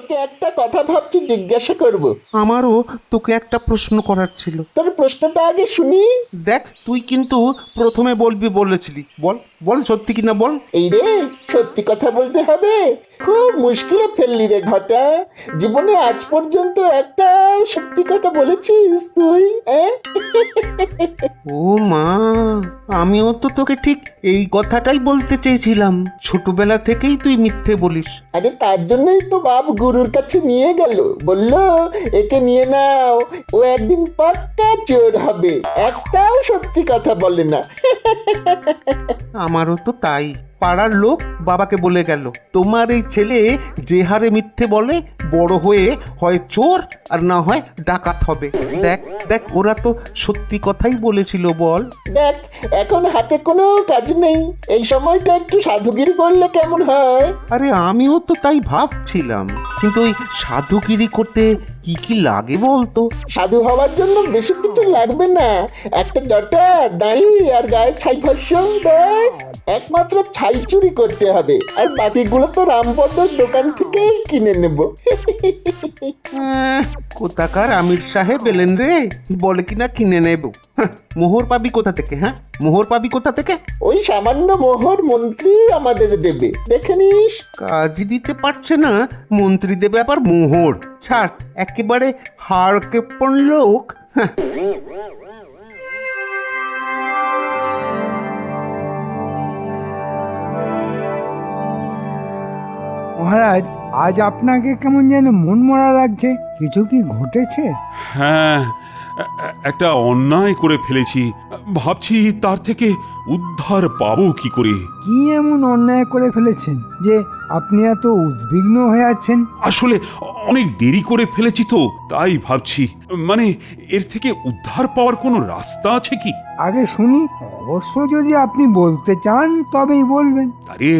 তোকে একটা কথা ভাবছি জিজ্ঞাসা করব। আমারও তোকে একটা প্রশ্ন করার ছিল। তোর প্রশ্নটা আগে শুনি। দেখ, তুই কিন্তু প্রথমে বলবি বলেছিলি। বল বল, সত্যি কিনা বল। এই রে, সত্যি কথা বলতে হবে? খুব মুশকিলে ফেললি রে ঘটা। জীবনে আজ পর্যন্ত একটা সত্যি কথা বলেছিস তুই? ও মা, আমিও তো তোকে ঠিক এই কথাটাই বলতে চেয়েছিলাম। ছোটবেলা থেকেই তুই মিথ্যে বলিস। আরে তার জন্যই তো বাপ গুরুর কাছে নিয়ে গেল, বললো একে নিয়ে নাও, ও একদিন পাক্কা চোর হবে, একটাও সত্যি কথা বলে না। আমারও তো তাই। পাড়ার লোক বাবাকে বলে গেল, তোমার এই ছেলে যে হারে মিথ্যে বলে, বড় হয়ে হয় চোর আর না হয় ডাকাত হবে। দেখ দেখ, ওরা তো সত্যি কথাই বলেছিল। বল। দেখ, এখন হাতে কোনো কাজ নেই, এই সময়টা একটু সাধুগিরি করলে কেমন হয়? আরে আমিও তো তাই ভাবছিলাম, কিন্তু ওই সাধুগিরি করতে কি কি লাগে বলতো? সাধু হওয়ার জন্য বেশি কিছু লাগবে না, একটা জটা, দাড়ি আর গায়ে ছাই ভস্ম, ব্যাস। একমাত্র ছাই চুরি করতে হবে, আর বাকিগুলো তো রামপদর দোকান থেকেই কিনে নেব। কোথাকার আমির সাহেব এলেন রে, বলে কিনা কিনে নেব। মোহর পাবি কোথা থেকে? হ্যাঁ, মোহর পাবি কোথা থেকে? ওই সামান্য মোহর মন্ত্রী আমাদের দেবে, দেখে নিস। কাজই দিতে পারছে না, মন্ত্রী দেবে আবার মোহর? ছাড়, একেবারে হাড় কেপন লোক। মহারাজ, আজ আপনাকে কেমন যেন মনমরা লাগছে। কিছু কি ঘটেছে? হ্যাঁ, একটা অন্যায় করে ফেলেছি। ভাবছি তার থেকে উদ্ধার পাবো কি করে। কি এমন অন্যায় করে ফেলেছেন যে আপনি এত উদ্বিগ্ন হয়ে আছেন? আসলে অনেক দেরি করে ফেলেছি তো, তাই ভাবছি। মানে, এর থেকে উদ্ধার পাওয়ার কোনো রাস্তা আছে কি? আগে শুনি, অবশ্য যদি আপনি বলতে চান তবেই বলবেন। আরে,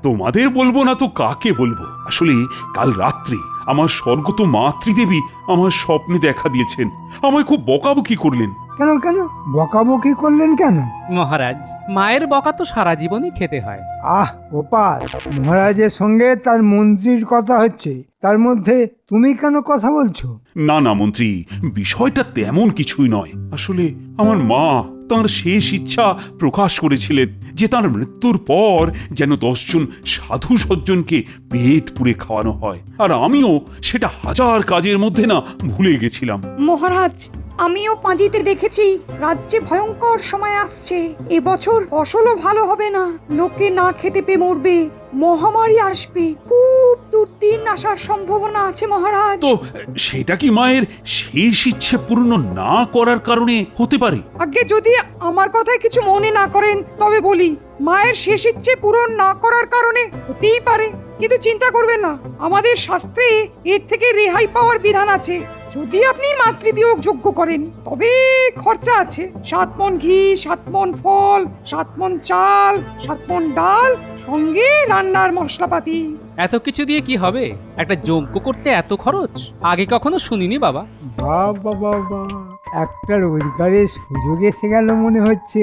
তোমাদের বলবো না তো কাকে বলবো? আসলে কাল রাত্রে আমার স্বর্গত মাতৃদেবী আমার স্বপ্নে দেখা দিয়েছেন। আমায় খুব বকাবকি করলেন। কেন কেন বকাবকি করলেন কেন? মহারাজ, মায়ের বকা তো সারা জীবনই খেতে হয়। আহ গোপাল, মহারাজের সঙ্গে তার মন্ত্রীর কথা হচ্ছে, তার মধ্যে তুমি কেন কথা বলছো? না না মন্ত্রী, বিষয়টা তেমন কিছুই নয়। আসলে আমার মা তাঁর শেষ ইচ্ছা প্রকাশ করেছিলেন যে তাঁর মৃত্যুর পর যেন 10 জন সাধু সজ্জনকে পেট পুড়ে খাওয়ানো হয়, আর আমিও সেটা হাজার কাজের মধ্যে না ভুলে গেছিলাম। মহারাজ, আমিও পাঁজিতে দেখেছি রাজ্যে ভয়ঙ্কর সময় আসছে। এবছর ফসলও ভালো হবে না, লোকে না খেতে পেয়ে মরবে, মহামারী আসবে, খুব দুর্দিন আসার সম্ভাবনা আছে মহারাজ। তো সেটা কি মায়ের শেষ ইচ্ছে পূর্ণ না করার কারণে হতে পারে? আগে যদি আমার কথায় কিছু মনে না করেন তবে বলি, মায়ের শেষ ইচ্ছে পূরণ না করার কারণে হতেই পারে, কিন্তু চিন্তা করবেন না, আমাদের শাস্ত্রে এর থেকে রেহাই পাওয়ার বিধান আছে। যদি আপনি মাতৃবিয়োগ যোগ্য করেন তবে খরচা আছে। 7 মণ ঘি, 7 মণ ফল, 7 মণ চাল, 7 মণ ডাল, সঙ্গে রান্নার মশলাপাতি। এত কিছু দিয়ে কি হবে? একটা যজ্ঞ করতে এত খরচ আগে কখনো শুনিনি বাবা। বাবা বাবা, একটা রোজগারের সুযোগ এসে গেল মনে হচ্ছে।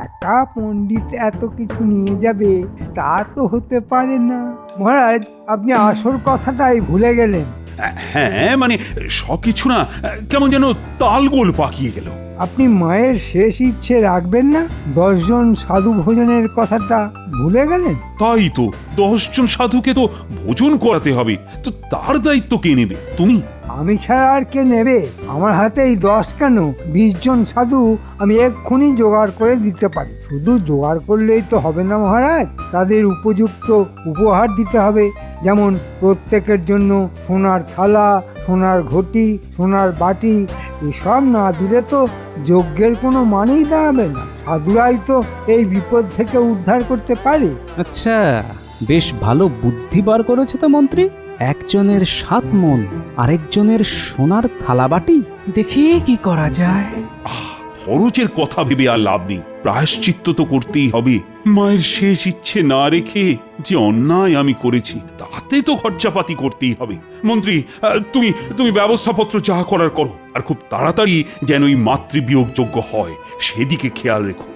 একা পণ্ডিত এত কিছু নিয়ে যাবে তা তো হতে পারে না। মহারাজ, আপনি আসল কথাটাই ভুলে গেলেন। হ্যাঁ, মানে সবকিছু না কেমন যেন তালগোল পাকিয়ে গেল। আপনি মায়ের শেষ ইচ্ছে রাখবেন না? 10 জন সাধু ভোজনের কথাটা ভুলে গেলেন? তাই তো, 10 জন সাধুকে তো ভোজন করাতে হবে, তো তার দায়িত্ব কে নেবে? তুমি? আমি ছাড়া আর কে নেবে? আমার হাতেই 10 কেন, 20 জন সাধু আমি এক্ষুনি জোগাড় করে দিতে পারি। শুধু জোগাড় করলেই তো হবে না মহারাজ, তাদের উপযুক্ত উপহার দিতে হবে। যেমন প্রত্যেকের জন্য সোনার থালা, সোনার ঘটি, সোনার বাটি, এসব না দিলে তো যজ্ঞের কোনো মানেই দাঁড়াবে না। সাধুরাই তো এই বিপদ থেকে উদ্ধার করতে পারে। আচ্ছা, বেশ ভালো বুদ্ধি বার করেছে তো মন্ত্রী। একজনের 7 মণ, আরেকজনের সোনার থালাবাটি। দেখি কি করা যায়। খরচের কথা ভেবে আর লাভ নেই, প্রায়শ্চিত্ত তো করতেই হবে। মায়ের শেষ ইচ্ছে না রেখে যে অন্যায় আমি করেছি তাতে তো খরচাপাতি করতেই হবে। মন্ত্রী, তুমি ব্যবস্থাপত্র যা করার করো, আর খুব তাড়াতাড়ি যেন এই মাতৃবিয়োগ যোগ্য হয় সেদিকে খেয়াল রেখো।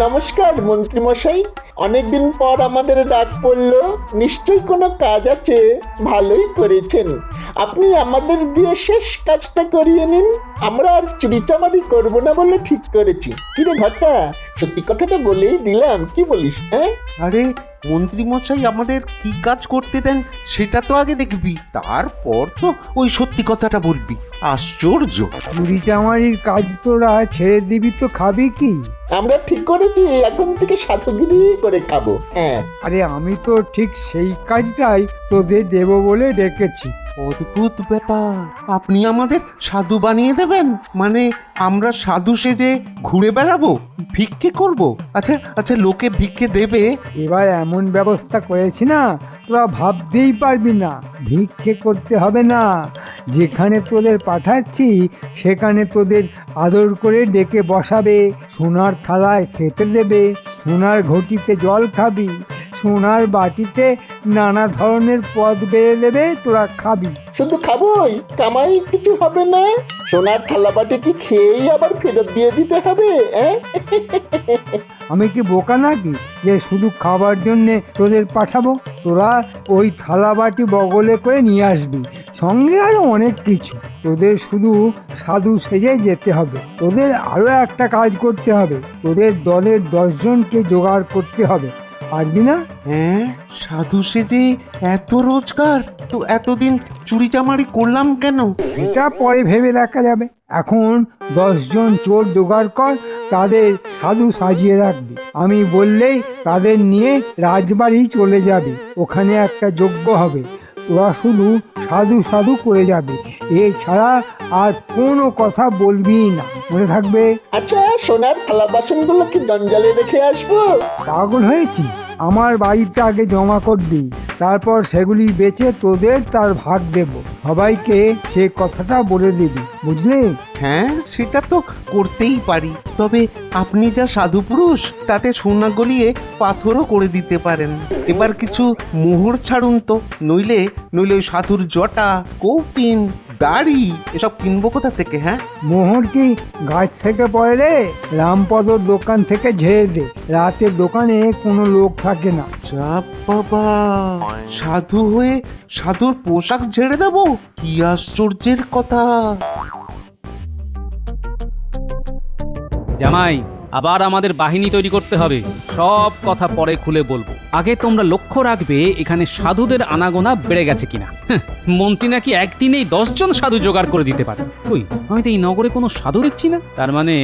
নমস্কার মন্ত্রী মশাই, অনেকদিন পর আমাদের ডাক পড়লো, নিশ্চয়ই কোনো কাজ আছে। ভালোই করেছেন, আপনি আমাদের দিয়ে শেষ কাজটা করিয়ে নিন। আমরা আর চুরিচামারি করবো না বলে ঠিক করেছি। কিরে ঘটা, সত্যি কথাটা বলেই দিলাম, কি বলিস? হ্যাঁ, আরে মন্ত্রীমশাই আমাদের কি কাজ করতে দেন সেটা তো আগে দেখবি, তারপর তো ওই সত্যি কথাটা বলবি। আশ্চর্য! চুরি চামারির কাজ তোরা ছেড়ে দিবি তো খাবি কি? আমরা ঠিক করেছি এখন থেকে সাধুগিরি করে খাবো। হ্যাঁ, আরে আমি তো ঠিক সেই কাজটাই তোদের দেব বলে রেখেছি। অদ্ভুত ব্যাপার, আপনি আমাদের সাধু বানিয়ে দেবেন? মানে আমরা সাধু সেজে ঘুরে বেড়াবো, ভিক্ষে করব? আচ্ছা আচ্ছা, লোকে ভিক্ষে দেবে? এবার এমন ব্যবস্থা করেছি না, তোরা ভাবতেই পারবি না। ভিক্ষে করতে হবে না, যেখানে তোদের পাঠাচ্ছি সেখানে তোদের আদর করে ডেকে বসাবে, সোনার থালায় খেতে দেবে, সোনার ঘটিতে জল খাবি, সোনার বাটিতে নানা ধরনের পদ বেড়ে দেবে, তোরা খাবি। শুধু খাবোই, কামাই কিছু হবে না? সোনার থালাবাটি কি খেয়েই আবার ফেরত দিয়ে দিতে হবে? আমি কি বোকা নাকি যে শুধু খাবার জন্যে তোদের পাঠাবো? তোরা ওই থালা বাটি বগলে করে নিয়ে আসবি, সঙ্গে আরো অনেক কিছু। তোদের শুধু সাধু সেজে যেতে হবে। তোদের আরো একটা কাজ করতে হবে, তোদের দলের 10 জনকে জোগাড় করতে হবে। পারবি না? হ্যাঁ, সাধু সেজে এত রোজগার? তো এতদিন চুরি চামারি করলাম কেন? এটা পরে ভেবে দেখা যাবে। এখন 10 জন চোর জোগাড় কর, তাদের সাধু সাজিয়ে রাখবি। আমি বললেই তাদের নিয়ে রাজবাড়ি চলে যাবে, ওখানে একটা যজ্ঞ হবে। তোরা শুধু সাধু সাধু করে যাবে, এছাড়া আর কোনো কথা বলবি না, মনে থাকবে? আচ্ছা, সোনার থালা বাসনগুলো কি জঞ্জালে রেখে আসবো? পাগল হয়েছি? আমার বাড়িতে আগে জমা করবি, তারপর সেগুলি বেচে তোদের তার ভাগ দেব। সবাইকে সে কথাটা বলে দিবি, বুঝলি? হ্যাঁ, সেটা তো করতেই পারি, তবে আপনি যা সাধু পুরুষ, তাতে সোনা গলিয়ে পাথরও করে দিতে পারেন। এবার কিছু মোহর ছাড়ুন তো, নইলে নইলে ওই সাধুর জটা, কৌপিন, দাড়ি এসব কিনবো কোথা থেকে? হ্যাঁ, মোহর কি গাছ থেকে পড়ে রে? রামপদর দোকান থেকে ঝেড়ে দে, রাতে দোকানে কোনো লোক থাকে না। যা বাবা, সাধু হয়ে সাধুর পোশাক ঝেড়ে দেবো? কি আশ্চর্যের কথা! জামাই, আবার আমাদের বাহিনী তৈরি করতে হবে। সব কথা পরে খুলে বলবো, আগে তোমরা লক্ষ্য রাখবে এখানে সাধুদের আনাগোনা বেড়ে গেছে কিনা। মন্ত্রী নাকি একদিনেই 10 জন সাধু জোগাড় করে দিতে পারে। ওই, আমি তো এই নগরে কোনো সাধু দেখছি না। তার মানে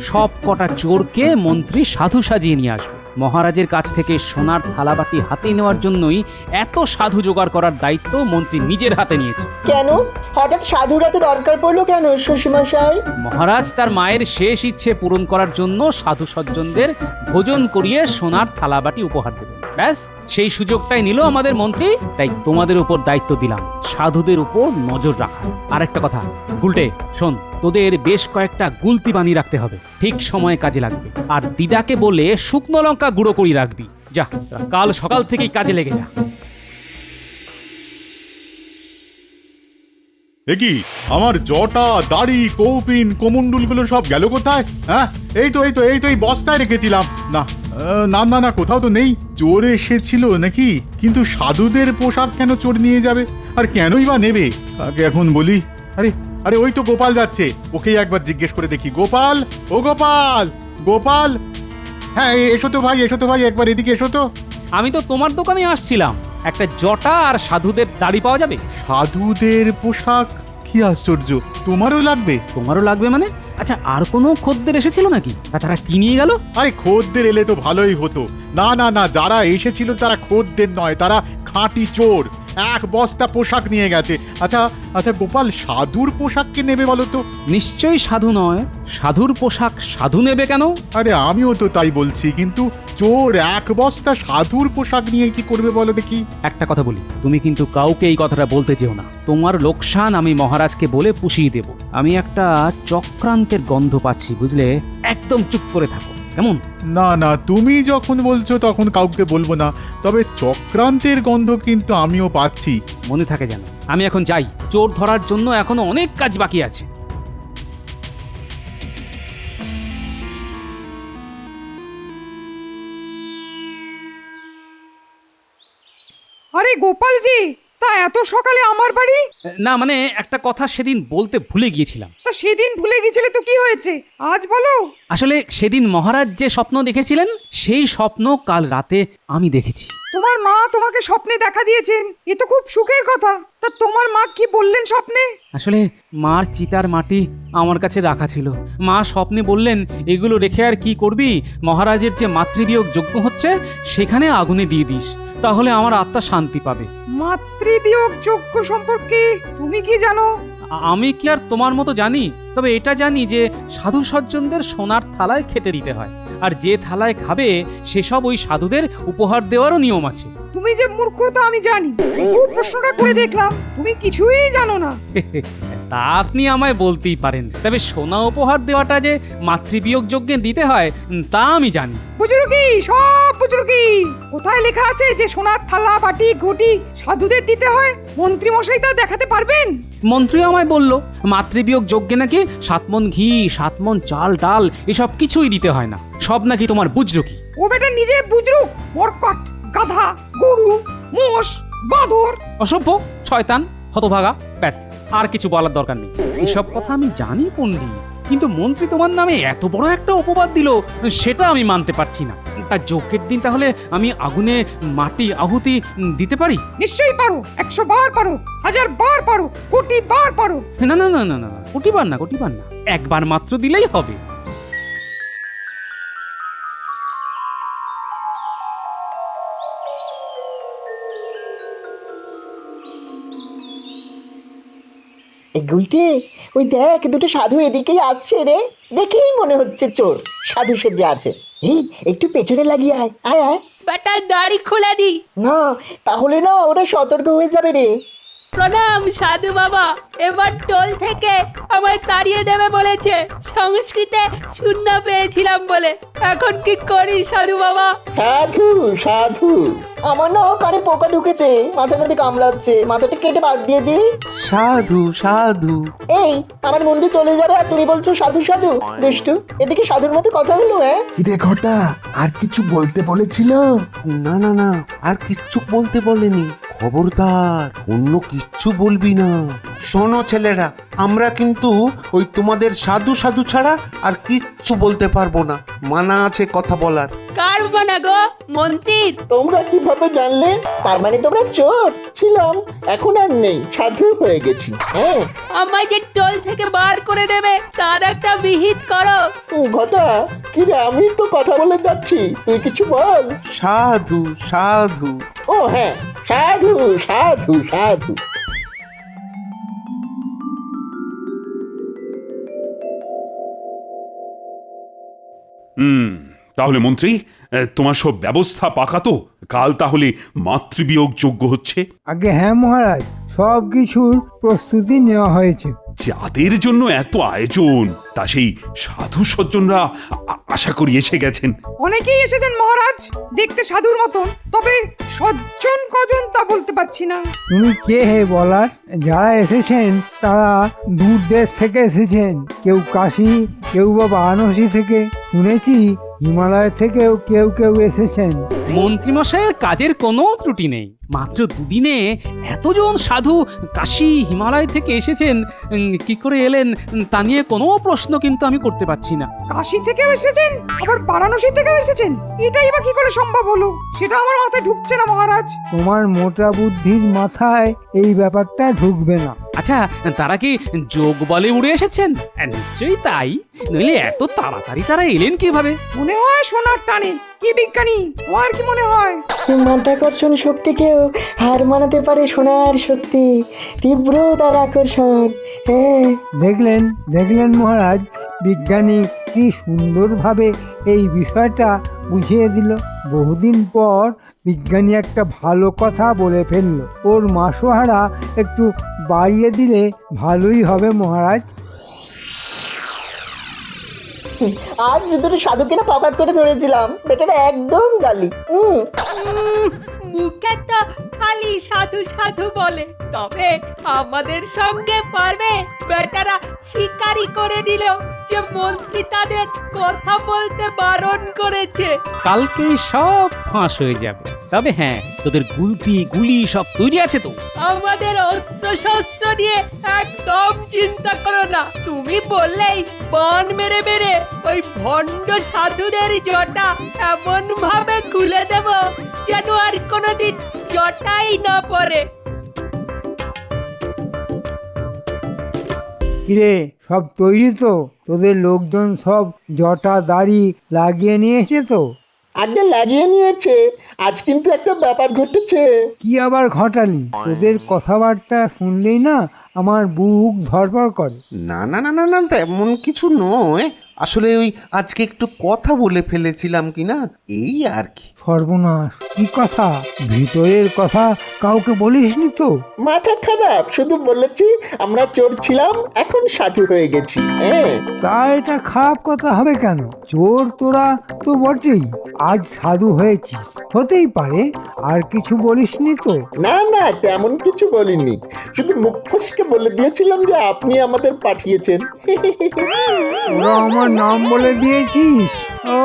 সব কটা চোরকে মন্ত্রী সাধু সাজিয়ে নিয়ে আসবে। মহারাজের কাছ থেকে সোনার থালাবাটি হাতে নেওয়ার জন্যই এত সাধু জোগাড় করার দায়িত্ব মন্ত্রী নিজের হাতে নিয়েছে। কেন হঠাৎ সাধুরাতে দরকার পড়লো কেন শ্বশুরমশাই? মহারাজ তার মায়ের শেষ ইচ্ছে পূরণ করার জন্য সাধু সজ্জনদের ভোজন করিয়ে সোনার থালাবাটি উপহার দেবেন। ব্যাস, সেই সুযোগটাই নিল আমাদের মন্ত্রী। তাই তোমাদের উপর দায়িত্ব দিলাম সাধুদের উপর নজর রাখা। আর একটা কথা, গুলটে শোন, তোদের বেশ কয়েকটা গুলতি বানিয়ে রাখতে হবে, ঠিক সময়ে কাজে লাগবে। আর দিদাকে বলে শুকনো লঙ্কা গুঁড়ো করে রাখবি। যা, কাল সকাল থেকেই কাজে লেগে যা। কি আমার জটা, দাড়ি, কৌপিন, কোমণ্ডুলগুলো সব গেল কোথায়? হ্যাঁ, এই তো এই বস্তায় রেখেছিলাম। না না না না, কোথাও তো নেই। চোর এসেছিল নাকি? কিন্তু সাধুদের পোশাক কেন চোর নিয়ে যাবে? আর কেনই বা নেবে? আগে এখন বলি। আরে আরে, ওই তো গোপাল যাচ্ছে, ওকেই একবার জিজ্ঞেস করে দেখি। গোপাল, ও গোপাল, গোপাল, হ্যাঁ এসো তো ভাই, একবার এদিকে এসো তো। আমি তো তোমার দোকানে আসছিলাম, একটা জটা আর সাধুদের দাড়ি পাওয়া যাবে? সাধুদের পোশাক? কি আশ্চর্য, তোমারও লাগবে? তোমারও লাগবে মানে? আচ্ছা, আর কোনো খদ্দের এসেছিল নাকি? তাছাড়া কি নিয়ে গেল? আরে খদ্দের এলে তো ভালোই হতো। না না না, যারা এসেছিল তারা খদ্দের নয়, তারা খাঁটি চোর। 1 বস্তা পোশাক নিয়ে গেছে। আচ্ছা আচ্ছা গোপাল, সাধুর পোশাক কে নেবে বলো তো? নিশ্চয়ই সাধু নয়। সাধুর পোশাক সাধু নেবে কেন? আরে আমিও তো তাই বলছি, কিন্তু চোর 1 বস্তা সাধুর পোশাক নিয়ে কি করবে বলো দেখি? একটা কথা বলি, তুমি কিন্তু কাউকে এই কথাটা বলতে যেও না। তোমার লোকসান আমি মহারাজকে বলে পুষিয়ে দেব। আমি একটা চক্রান্তের গন্ধ পাচ্ছি, বুঝলে? একদম চুপ করে থাকো, কেমন? না না, তুমি যখন বলছো তখন কাউকে বলবো না, তবে চক্রান্তের গন্ধ কিন্তু আমিও পাচ্ছি। মনে থাকে যেন। আমি এখন যাই, চোর ধরার জন্য এখনো অনেক কাজ বাকি আছে। আরে গোপালজি, তা এত সকালে আমার বাড়ি? না মানে একটা কথা সেদিন বলতে ভুলে গিয়েছিলাম। তা সেদিন ভুলে গেছিলে তো কি হয়েছে, আজ বলো। আসলে সেদিন মহারাজ যে স্বপ্ন দেখেছিলেন সেই স্বপ্ন কাল রাতে আমি দেখেছি। তোমার মা তোমাকে স্বপ্নে দেখা দিয়েছেন, এ তো খুব সুখের কথা। তা তোমার মা কি বললেন স্বপ্নে? আসলে মার চিতার মাটি আমার কাছে রাখা ছিল। মা স্বপ্নে বললেন, এগুলো রেখে আর কি করবি, মহারাজের যে মাতৃবিয়োগ যজ্ঞ হচ্ছে সেখানে আগুনে দিয়ে দিস, তাহলে আমার আত্মা শান্তি পাবে। মাতৃবিয়োগ যজ্ঞ সম্পর্কে তুমি কি জানো? আমি কি আর তোমার মতো জানি? তবে এটা জানি যে সাধু সজ্জনদের সোনার থালায় খেতে দিতে হয়, আর যে থালায় খাবে সেসব ওই সাধুদের উপহার দেওয়ারও নিয়ম আছে। তুমি যে মূর্খ তা আমি জানি, খুব প্রশ্নটা করে দেখলাম তুমি কিছুই জানো না। তা আপনি আমায় বলতেই পারেন, তবে সোনা উপহার দেওয়াটা যে মাতৃবিয়োগ যজ্ঞে দিতে হয় তা আমি জানি। বুজরুকি, সব বুজরুকি। কোথায় লেখা আছে যে সোনার থালা বাটি ঘটি সাধুদের দিতে হয়? মন্ত্রী মশাই তা দেখাতে পারবেন? মন্ত্রী আমায় বলল মাতৃবিয়োগ যজ্ঞে নাকি 7 মণ ঘি, 7 মণ চাল ডাল এসব কিছুই দিতে হয় না, সব নাকি তোমার বুজরুকি। ও বেটা নিজে বুজরুক, মরকট, গাধা, গরু, মোষ, বাঁদর। অসভ্য, শয়তান, হতভাগা, ব্যাস আর কিছু বলার দরকার নেই। এসব কথা আমি জানি পণ্ডিত, কিন্তু মন্ত্রী তোমার নামে এত বড় একটা অপবাদ দিল সেটা আমি মানতে পারছি না। তা যজ্ঞের দিন তাহলে আমি আগুনে মাটি আহুতি দিতে পারি? নিশ্চয়ই পারো, 100 বার পারো, 1000 বার পারো, কোটি বার পারো। না না না না না, কোটিবার না, কোটিবার না, একবার মাত্র দিলেই হবে। এই গুলটে, ওই দেখ দুটো সাধু এদিকেই আসছে রে, দেখেই মনে হচ্ছে চোর, সাধু সেজে আছে। এই একটু পেছনে লাগিয়ে আয়, আয় আয়। বেটার দাড়ি খুলে দি। না, তাহলে না ওরা সতর্ক হয়ে যাবে রে। প্রণাম সাধু বাবা, এবার টোল থেকে আমায় তাড়িয়ে দেবে বলেছে, সংস্কৃতে শূন্য পেয়েছিলাম বলে। এখন কি করি সাধু বাবা? সাধু সাধু, আমার না কানে পোকা ঢুকেছে, মাথার মধ্যে কামড়াচ্ছে, মাথাটা কেটে বাদ দিয়ে দিই। সাধু সাধু। এই আমার মুন্ডু চলে যাবে আর তুমি বলছো সাধু সাধু? দুষ্টু, এটা কি সাধুর মতো কথা হলো? হ্যাঁ কিরে ঘটা, আর কিছু বলতে বলেছিল? না না না, আর কিচ্ছু বলতে বলেনি। খবরদার অন্য কিচ্ছু বলবি না। শোনো ছেলেরা, আমরা কিন্তু ওই তোমাদের সাধু সাধু ছাড়া আর কিচ্ছু বলতে পারবো না, মানা আছে কথা বলার। কার বানা গো? মন্ত্রীর? তোমরা কিভাবে জানলে? তার মানে তোমরা চোর? ছিলাম, এখন আর নেই, সাধু হয়ে গেছি। হ্যাঁ আমায় যে টোল থেকে বার করে দেবে তার একটা বিহিত করো। ঘটা, কিরে আমি তো কথা বলে যাচ্ছি, তুই কিছু বল। সাধু সাধু। ও হ্যাঁ, সাধু সাধু সাধু। তাহলে মন্ত্রী, তোমার সব ব্যবস্থা পাকা তো? কাল তাহলে মাতৃবিয়োগ যজ্ঞ হচ্ছে? আগে হ্যাঁ মহারাজ, সব কিছুর প্রস্তুতি নেওয়া হয়েছে। যাদের জন্য এত আয়োজন, তা সেই সাধু সজ্জনরা আশা করি এসে গেছেন। অনেকেই এসেছেন মহারাজ, দেখতে সাধুর মতন, তবে সজ্জন কজন তা বলতে পারছি না। তুমি কে হে বলার? যারা এসেছেন তারা দূর দেশ থেকে এসেছেন, কেউ কাশী, কেউ বা বারাণসী থেকে, শুনেছি হিমালয় থেকেও কেউ কেউ এসেছেন। মন্ত্রীমশাইয়ের কাজের কোনো ত্রুটি নেই। মাত্র দুদিনে এতজন সাধু কাশী হিমালয় থেকে এসেছেন, কি করে এলেন তা নিয়ে কোনো প্রশ্ন কিন্তু আমি করতে পারছি না। কাশী থেকেও এসেছেন, আবার বারাণসী থেকেও এসেছেন, এটাই বা কি করে সম্ভব হলো সেটা আমার মাথায় ঢুকছে না মহারাজ। তোমার মোটা বুদ্ধির মাথায় এই ব্যাপারটা ঢুকবে না। আচ্ছা, তারা কি যোগ বলে উড়ে এসেছেন? নিশ্চয়ই তাই, নইলে এত তাড়াতাড়ি তারা এলেন কিভাবে? মনে হয় সোনার টানে। কি বিজ্ঞানী, তোমার কি মনে হয়? মাধ্যাকর্ষণ শক্তিকেও হার মানাতে পারে সোনার শক্তি, তীব্র তার আকর্ষণ। হ্যাঁ দেখলেন দেখলেন মহারাজ, বিজ্ঞানী কি সুন্দরভাবে এই বিষয়টা বুঝিয়ে দিল। বহুদিন পর বিজ্ঞানী একটা ভালো কথা বলে ফেলল। ওর মাসোহারা একটু বাড়িয়ে দিলে ভালোই হবে মহারাজ। আজ দুটো সাধুকে না পাপাত করে ধরেছিলাম, বেটারা একদম জালি। মুখে তো খালি সাধু সাধু বলে, তবে আমাদের সঙ্গে পারবে? বেটারা শিকারি করে নিল যে মন্ত্রী তাদের কথা বলতে বারণ করেছে। কালকেই সব ফাঁস হয়ে যাবে। তবে হ্যাঁ, তোদের গুলতি গুলি সব তৈরি আছে তো? আমাদের অস্ত্র শস্ত্র নিয়ে একদম চিন্তা করো না, তুমি বললেই বান মেরে মেরে ওই ভণ্ড সাধুদের জটা এমন ভাবে খুলে দেব যেন আর কোনোদিন জটাই না পড়ে। কিরে, সব তৈরি তো? তোদের লোকজন সব জটা দাড়ি লাগিয়ে নিয়েছে তো? আগে লাগিয়ে নিয়েছে, আজ কিন্তু একটা ব্যাপার ঘটেছে। কি আবার ঘটালি? তোদের কথাবার্তা শুনলেই না আমার বুক ধড়ফড় করে। না না না না না, তেমন কিছু নয়। আসলে ওই আজকে একটু কথা বলে ফেলেছিলাম কি না, এই আর কি। সর্বনাশ, কি কথা? ভিতরের কথা কাউকে বলিসনি তো? মাথা খারাপ, শুধু বলেছি আমরা চোর ছিলাম, এখন সাধু হয়ে গেছি। হ্যাঁ, তা এটা খারাপ কথা হবে কেন? চোর তোরা তো বটেই, আজ সাধু হয়েছিস, হতেই পারে। আর কিছু বলিসনি তো? না না, তেমন কিছু বলিনি, শুধু মুখ ফসকে বলে দিয়েছিলাম যে আপনি আমাদের পাঠিয়েছেন। ওরা আমার নাম বলে দিয়েছিস? ও,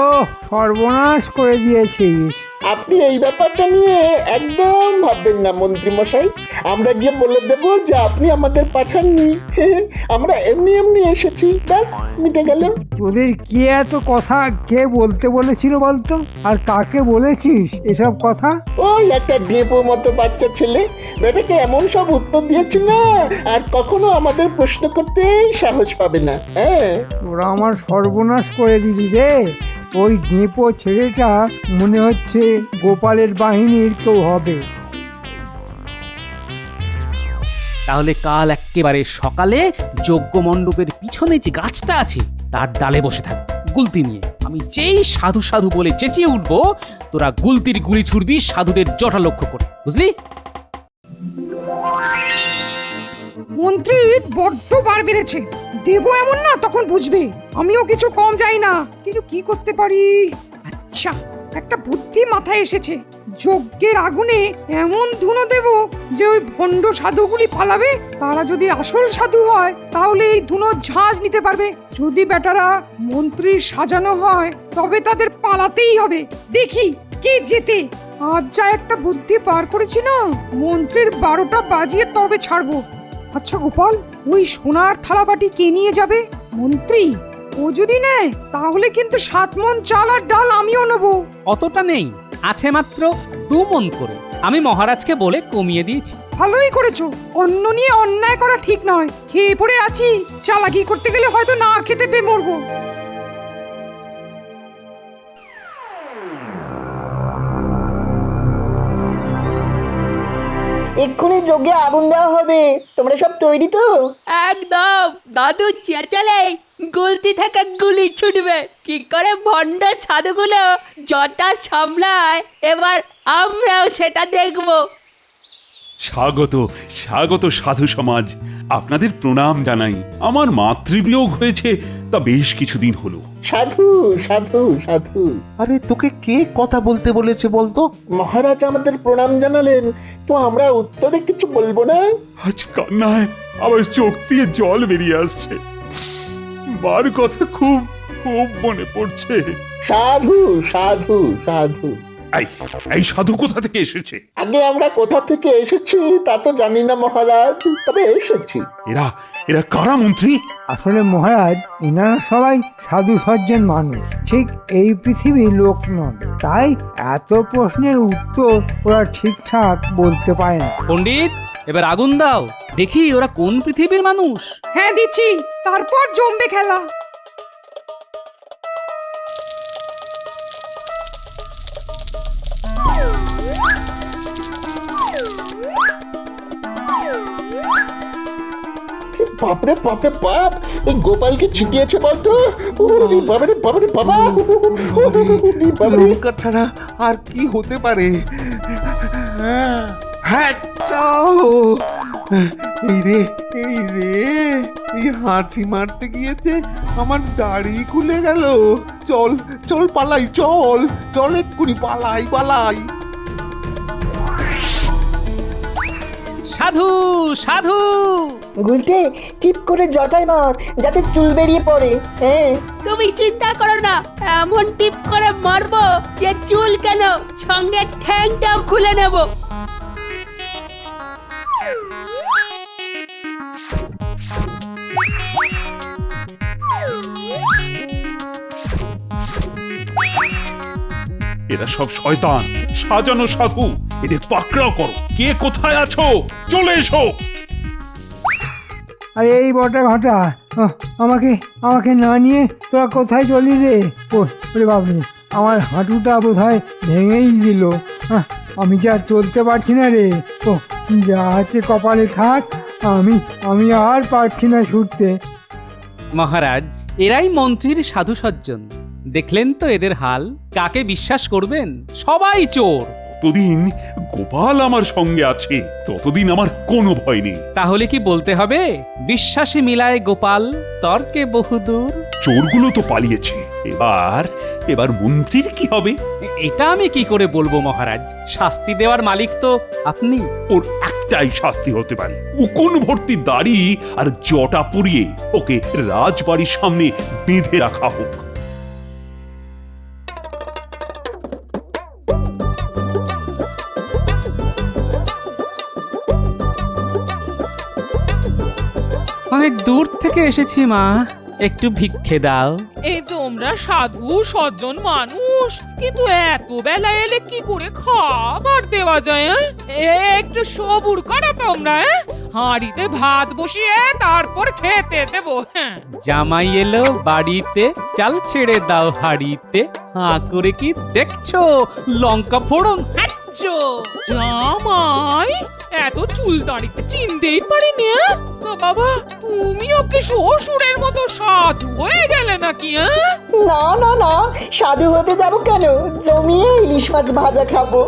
সর্বনাশ করে দিয়েছিস। আপনি এই ব্যাপারটা নিয়ে একদম ভাববেন না মন্ত্রী মশাই, আমরা গিয়ে বলে দেব যে আপনি আমাদের পাঠাননি, আমরা এমনি এমনি এসেছি, ব্যাস মিটে গেল। তোদের কে এত কথা কে বলতে বলেছিল বলতো? আর কাকে বলেছিস এসব কথা? ওই একটা ডেপো মতো বাচ্চা ছেলে, বেটাকে এমন সব উত্তর দিয়েছে না, আর কখনো আমাদের প্রশ্ন করতেই সাহস পাবে না। হ্যাঁ, তোরা আমার সর্বনাশ করে দিলি রে। ওই ডেপো ছেলেটা মনে হচ্ছে গোপালের বাহিনীর কেউ হবে। তাহলে কাল একেবারে সকালে যজ্ঞ মণ্ডপের পিছনে যে গাছটা আছে তার ডালে বসে থাক গুলতি নিয়ে। আমি যেই সাধু সাধু বলে চেঁচিয়ে উঠবো, তোরা গুলতির গুলি ছুড়বি সাধুদের জটা লক্ষ্য করে, বুঝলি? মন্ত্রীর বড্ড বার বেড়েছে, দেবো এমন না তখন বুঝবে। আমিও কিছু কম যাই না, কিন্তু কি করতে পারি? আচ্ছা, একটা বুদ্ধি মাথায় এসেছে। যজ্ঞের আগুনে এমন ধুনো দেব যে ওই ভণ্ড সাধুগুলি পালাবে। তারা যদি আসল সাধু হয় তাহলে এই ধুনোর ঝাঁজ নিতে পারবে। যদি বেটারা মন্ত্রীর সাজানো হয় তবে তাদের পালাতেই হবে। দেখি কে জেতে। আজ যা একটা বুদ্ধি পার করেছি না, মন্ত্রীর 12টা বাজিয়ে তবে ছাড়বো। আচ্ছা গোপাল, ওই সোনার থালাবাটি কে নিয়ে যাবে? মন্ত্রী। ও যদি নেয় তাহলে কিন্তু 7 মণ চাল আর ডাল আমিও নেবো। অতটা নেই, আছে মাত্র 2 মণ করে। আমি মহারাজকে বলে কমিয়ে দিয়েছি। ভালোই করেছো, অন্ন নিয়ে অন্যায় করা ঠিক নয়। খেয়ে পড়ে আছি, চালাকি করতে গেলে হয়তো না খেতে পেয়ে মরবো। এক্ষুনি যজ্ঞে আগুন দেওয়া হবে, তোমরা সব তৈরি তো? একদম, দাদু চেঁচালে গুলতি থেকে গুলি ছুটবে। কি করে ভণ্ড সাধুগুলো জটা সামলায়, এবার আমরাও সেটা দেখবো। স্বাগত স্বাগত সাধু সমাজ, আপনাদের প্রণাম জানাই। আমার মাতৃবিয়োগ হয়েছে তা বেশ কিছুদিন হলো। সাধু সাধু সাধু। আরে তোকে কে কথা বলতে বলেছে বলতো? মহারাজ আমাদের প্রণাম জানালেন, তো আমরা উত্তরে কিছু বলবো না? আজ কান্নায় আমার চোখ দিয়ে জল বেরিয়ে আসছে। মার কথা খুব খুব মনে পড়ছে। সাধু সাধু সাধু। এই এই সাধু কোথা থেকে এসেছে? আগে আমরা কোথা থেকে এসেছি তা তো জানি না মহারাজ, তবে এসেছি। এরা এরা কারা মন্ত্রী? আসলে মহারাজ, এনারা সবাই সাধু সজ্জন মানুষ, ঠিক এই পৃথিবীর লোক নন। তাই এত প্রশ্নের উত্তর ওরা ঠিকঠাক বলতে পারে না। পণ্ডিত, এবার আগুন দাও, দেখি ওরা কোন পৃথিবীর মানুষ। হ্যাঁ দিচ্ছি, তারপর জমবে খেলা। বাপরে বাপরে বাপ, এই গোপালকে ছিটিয়েছে বলতো? ওরে বাবারে বাবারে বাবা, ওরে বাবারে। লঙ্কা ছাড়া আর কি হতে পারে? হ্যাঁ, চাও। এই রে এই রে, এই হাঁচি মারতে গিয়েছে আমার দাড়ি খুলে গেল। চল চল পালাই, চল চল এক্ষুনি পালাই পালাই। সাধু সাধু। গুলটে টিপ করে জটায় মার, যাতে চুল বেরিয়ে পড়ে। হ্যাঁ, তুমি চিন্তা করো না, এমন টিপ করে মারবো যে চুল কেন, সঙ্গে ঠ্যাংটাও খুলে নেব। এরা সব শয়তান, সাজানো সাধু। এদের পাকড়াও করো। কে কোথায় আছো? চলে এসো। আরে এই বটা ঘটা, আমাকে আমাকে না নিয়ে তোরা কোথায় চলি রে? ওরে বাবরে, আমার হাঁটুটা বোধহয় ভেঙেই দিল। আমি যা চলতে পারছি না রে। যা আছে কপালে থাক, আমি আর পারছি না ছুটতে। মহারাজ, এরাই মন্ত্রীর সাধু সজ্জন। দেখলেন তো এদের হাল। কাকে বিশ্বাস করবেন? সবাই চোর। যতদিন গোপাল আমার সঙ্গে আছে ততদিন আমার কোনো ভয় নেই। তাহলে কি বলতে হবে, বিশ্বাসী মিলায় গোপাল, তর্কে বহুদূর? চোরগুলো তো পালিয়েছে, এবার মন্ত্রীর কি হবে? এটা আমি কি করে বলবো মহারাজ? শাস্তি দেওয়ার মালিক তো আপনি। ওর একটাই শাস্তি হতে পারে, উকুন ভর্তি দাড়ি আর জটা পুড়িয়ে ওকে রাজবাড়ির সামনে বেঁধে রাখা হোক। অনেক দূর থেকে এসেছি মা, একটু ভিক্ষে দাও। এই তোমরা সাধু সজ্জন মানুষ, কিন্তু এত বেলা এলে কি করে খাবার দেওয়া যায়? একটু সবুর করো তোমরা। হাঁড়িতে ভাত বসিয়ে তারপর খেতে দেবো। হ্যাঁ, জামাই এলো বাড়িতে, চাল ছেড়ে দাও হাড়িতে। হাঁ করে কি দেখছো? লঙ্কা ফোড়ন খাচ্ছ? জামাই এত চুল দাঁড়িতে চিনতেই পারিনি। তো বাবা, তুমি ওকে শ্বশুরের মতো সাধু হয়ে গেলে নাকি? না না না, সাধু হতে যাবো কেন? জমিয়ে ইলিশ মাছ ভাজা খাবো।